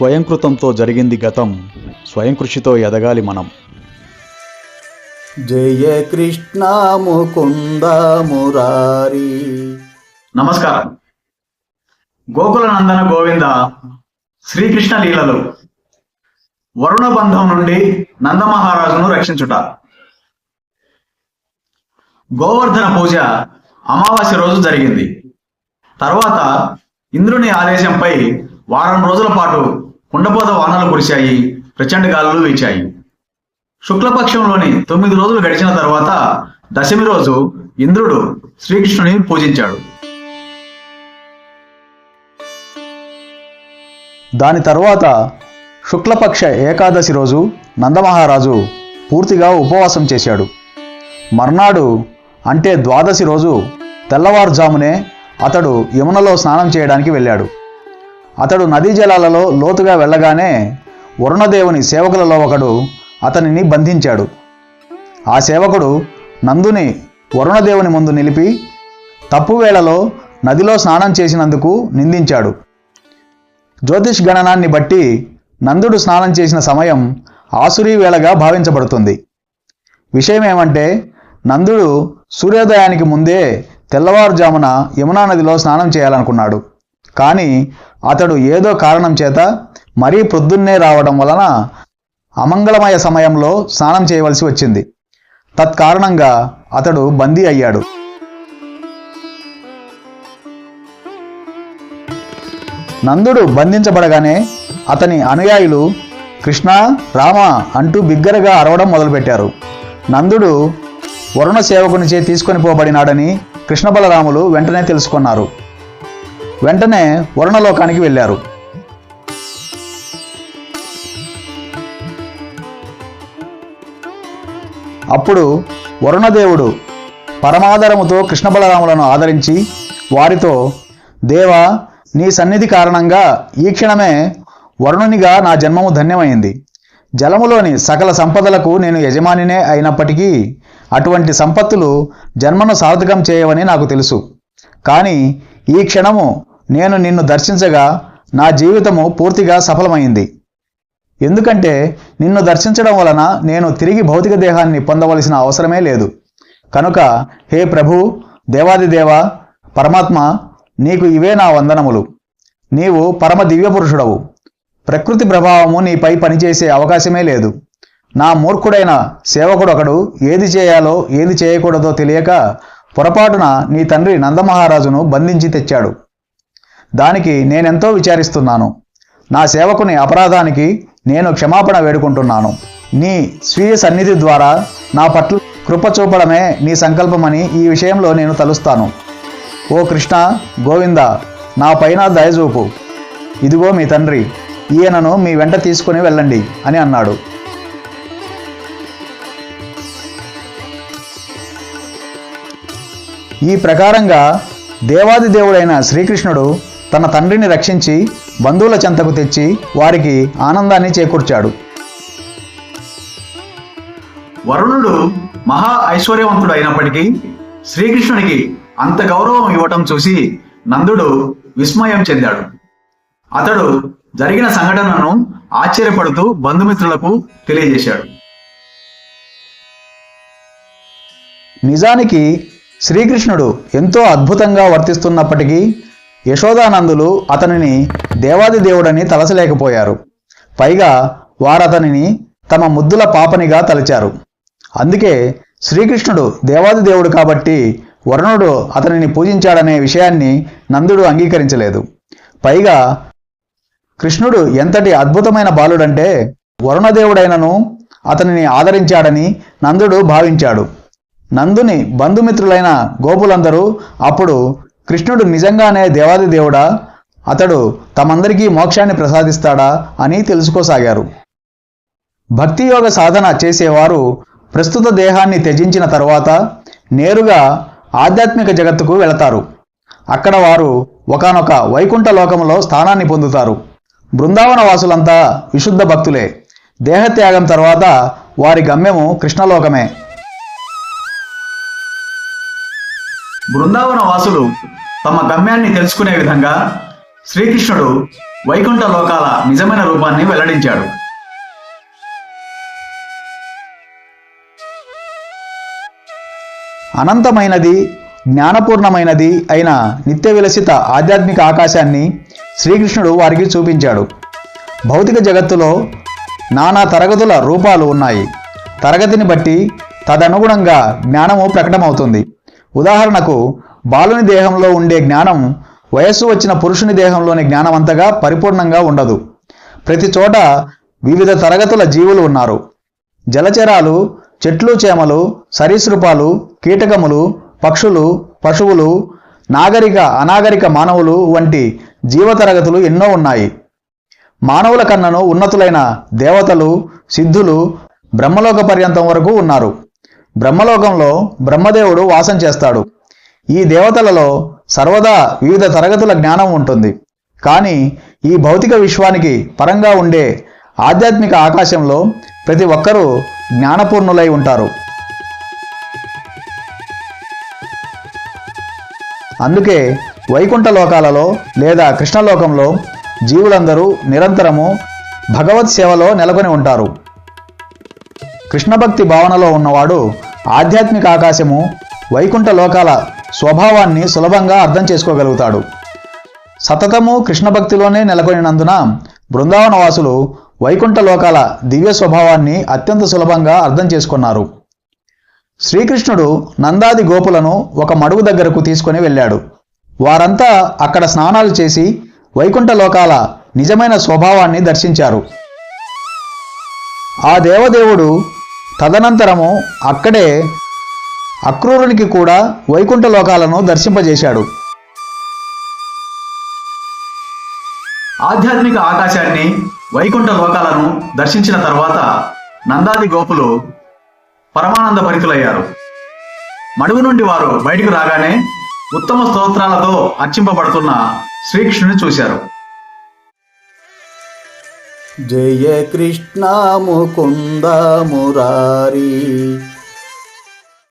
స్వయంకృతంతో జరిగింది గతం, స్వయం కృషితో ఎదగాలి మనం. జయ కృష్ణ ముకుంద మురారి. నమస్కారం. గోకుల నందన గోవింద శ్రీకృష్ణ లీలలు. వరుణ బంధం నుండి నందమహారాజును రక్షించుట. గోవర్ధన పూజ అమావాస్య రోజు జరిగింది. తర్వాత ఇంద్రుని ఆదేశంపై వారం రోజుల పాటు కుండపోత వానలు కురిశాయి, ప్రచండ గాలులు వీచాయి. శుక్లపక్షంలోని 9 రోజులు గడిచిన తర్వాత దశమి రోజు ఇంద్రుడు శ్రీకృష్ణుని పూజించాడు. దాని తరువాత శుక్లపక్ష ఏకాదశి రోజు నందమహారాజు పూర్తిగా ఉపవాసం చేశాడు. మర్నాడు అంటే ద్వాదశి రోజు తెల్లవారుజామునే అతడు యమునలో స్నానం చేయడానికి వెళ్ళాడు. అతడు నదీ జలాలలో లోతుగా వెళ్ళగానే వరుణదేవుని సేవకులలో ఒకడు అతనిని బంధించాడు. ఆ సేవకుడు నందుని వరుణదేవుని ముందు నిలిపి తప్పు వేళలో నదిలో స్నానం చేసినందుకు నిందించాడు. జ్యోతిష్ గణనాన్ని బట్టి నందుడు స్నానం చేసిన సమయం ఆసురీ వేళగా భావించబడుతుంది. విషయం ఏమంటే నందుడు సూర్యోదయానికి ముందే తెల్లవారుజామున యమునా నదిలో స్నానం చేయాలనుకున్నాడు. కానీ అతడు ఏదో కారణం చేత మరీ ప్రొద్దున్నే రావడం వలన అమంగళమయ సమయంలో స్నానం చేయవలసి వచ్చింది. తత్కారణంగా అతడు బందీ అయ్యాడు. నందుడు బంధించబడగానే అతని అనుయాయులు కృష్ణ, రామ అంటూ బిగ్గరగా అరవడం మొదలుపెట్టారు. నందుడు వరుణ సేవకునిచే తీసుకొని పోబడినాడని కృష్ణ బలరాములు వెంటనే తెలుసుకున్నారు. వెంటనే వరుణలోకానికి వెళ్ళారు. అప్పుడు వరుణదేవుడు పరమాదరముతో కృష్ణ బలరాములను ఆదరించి వారితో, దేవా, నీ సన్నిధి కారణంగా ఈ క్షణమే వరుణునిగా నా జన్మము ధన్యమైంది. జలములోని సకల సంపదలకు నేను యజమానినే అయినప్పటికీ అటువంటి సంపత్తులు జన్మను సార్థకం చేయవని నాకు తెలుసు. కానీ ఈ క్షణము నేను నిన్ను దర్శించగా నా జీవితము పూర్తిగా సఫలమైంది. ఎందుకంటే నిన్ను దర్శించడం వలన నేను తిరిగి భౌతిక దేహాన్ని పొందవలసిన అవసరమే లేదు. కనుక హే ప్రభు, దేవాదిదేవ, పరమాత్మ, నీకు ఇవే నా వందనములు. నీవు పరమ దివ్య పురుషుడవు. ప్రకృతి ప్రభావము నీపై పనిచేసే అవకాశమే లేదు. నా మూర్ఖుడైన సేవకుడొకడు ఏది చేయాలో ఏది చేయకూడదో తెలియక పొరపాటున నీ తండ్రి నందమహారాజును బంధించి తెచ్చాడు. దానికి నేనెంతో విచారిస్తున్నాను. నా సేవకుని అపరాధానికి నేను క్షమాపణ వేడుకుంటున్నాను. నీ స్వీయ సన్నిధి ద్వారా నా పట్ల కృప చూపడమే నీ సంకల్పమని ఈ విషయంలో నేను తలుస్తాను. ఓ కృష్ణ, గోవింద, నా పైన దయచూపు. ఇదిగో మీ తండ్రి, ఈయనను మీ వెంట తీసుకుని వెళ్ళండి అని అన్నాడు. ఈ ప్రకారంగా దేవాది దేవుడైన శ్రీకృష్ణుడు తన తండ్రిని రక్షించి బంధువుల చెంతకు తెచ్చి వారికి ఆనందాన్ని చేకూర్చాడు. వరుణుడు మహా ఐశ్వర్యవంతుడు అయినప్పటికీ శ్రీకృష్ణునికి అంత గౌరవం ఇవ్వటం చూసి నందుడు విస్మయం చెందాడు. అతడు జరిగిన సంఘటనను ఆశ్చర్యపడుతూ బంధుమిత్రులకు తెలియజేశాడు. నిజానికి శ్రీకృష్ణుడు ఎంతో అద్భుతంగా వర్తిస్తున్నప్పటికీ యశోదానందులు అతనిని దేవాది దేవుడని తలచలేకపోయారు. పైగా వారతనిని తమ ముద్దుల పాపనిగా తలచారు. అందుకే శ్రీకృష్ణుడు దేవాది దేవుడు కాబట్టి వరుణుడు అతనిని పూజించాడనే విషయాన్ని నందుడు అంగీకరించలేదు. పైగా కృష్ణుడు ఎంతటి అద్భుతమైన బాలుడంటే వరుణదేవుడైనను అతనిని ఆదరించాడని నందుడు భావించాడు. నందుని బంధుమిత్రులైన గోపులందరూ అప్పుడు కృష్ణుడు నిజంగానే దేవాది దేవుడా, అతడు తమందరికీ మోక్షాన్ని ప్రసాదిస్తాడా అని తెలుసుకోసాగారు. భక్తియోగ సాధన చేసేవారు ప్రస్తుత దేహాన్ని త్యజించిన తరువాత నేరుగా ఆధ్యాత్మిక జగత్తుకు వెళతారు. అక్కడ వారు ఒకానొక వైకుంఠ లోకంలో స్థానాన్ని పొందుతారు. బృందావన వాసులంతా విశుద్ధ భక్తులే. దేహత్యాగం తర్వాత వారి గమ్యము కృష్ణలోకమే. బృందావన వాసులు తమ గమ్యాన్ని తెలుసుకునే విధంగా శ్రీకృష్ణుడు వైకుంఠ లోకాల నిజమైన రూపాన్ని వెల్లడించాడు. అనంతమైనది, జ్ఞానపూర్ణమైనది అయిన నిత్య విలసిత ఆధ్యాత్మిక ఆకాశాన్ని శ్రీకృష్ణుడు వారికి చూపించాడు. భౌతిక జగత్తులో నానా తరగతుల రూపాలు ఉన్నాయి. తరగతిని బట్టి తదనుగుణంగా జ్ఞానము ప్రకటమవుతుంది. ఉదాహరణకు బాలుని దేహంలో ఉండే జ్ఞానం వయస్సు వచ్చిన పురుషుని దేహంలోని జ్ఞానమంతగా పరిపూర్ణంగా ఉండదు. ప్రతి చోట వివిధ తరగతుల జీవులు ఉన్నారు. జలచరాలు, చెట్లు చేమలు, సరీసృపాలు, కీటకములు, పక్షులు, పశువులు, నాగరిక అనాగరిక మానవులు వంటి జీవతరగతులు ఎన్నో ఉన్నాయి. మానవుల కన్నను ఉన్నతులైన దేవతలు, సిద్ధులు బ్రహ్మలోక పర్యంతం వరకు ఉన్నారు. బ్రహ్మలోకంలో బ్రహ్మదేవుడు వాసం చేస్తాడు. ఈ దేవతలలో సర్వదా వివిధ తరగతుల జ్ఞానం ఉంటుంది. కానీ ఈ భౌతిక విశ్వానికి పరంగా ఉండే ఆధ్యాత్మిక ఆకాశంలో ప్రతి ఒక్కరూ జ్ఞానపూర్ణులై ఉంటారు. అందుకే వైకుంఠ లోకాలలో లేదా కృష్ణలోకంలో జీవులందరూ నిరంతరము భగవత్ సేవలో నెలకొని ఉంటారు. కృష్ణభక్తి భావనలో ఉన్నవాడు ఆధ్యాత్మిక ఆకాశము, వైకుంఠ లోకాల స్వభావాన్ని సులభంగా అర్థం చేసుకోగలుగుతాడు. సతతము కృష్ణభక్తిలోనే నెలకొనినందున బృందావనవాసులు వైకుంఠ లోకాల దివ్య స్వభావాన్ని అత్యంత సులభంగా అర్థం చేసుకున్నారు. శ్రీకృష్ణుడు నందాది గోపులను ఒక మడుగు దగ్గరకు తీసుకొని వెళ్ళాడు. వారంతా అక్కడ స్నానాలు చేసి వైకుంఠ లోకాల నిజమైన స్వభావాన్ని దర్శించారు. ఆ దేవదేవుడు తదనంతరము అక్కడే అక్రూరునికి కూడా వైకుంఠ లోకాలను దర్శింపజేశాడు. ఆధ్యాత్మిక ఆకాశాన్ని, వైకుంఠ లోకాలను దర్శించిన తర్వాత నందాది గోపులు పరమానంద భరితులయ్యారు. మడుగు నుండి వారు బయటికి రాగానే ఉత్తమ స్తోత్రాలతో అర్చింపబడుతున్న శ్రీకృష్ణుని చూశారు. జయ కృష్ణ ముకుంద మురారి.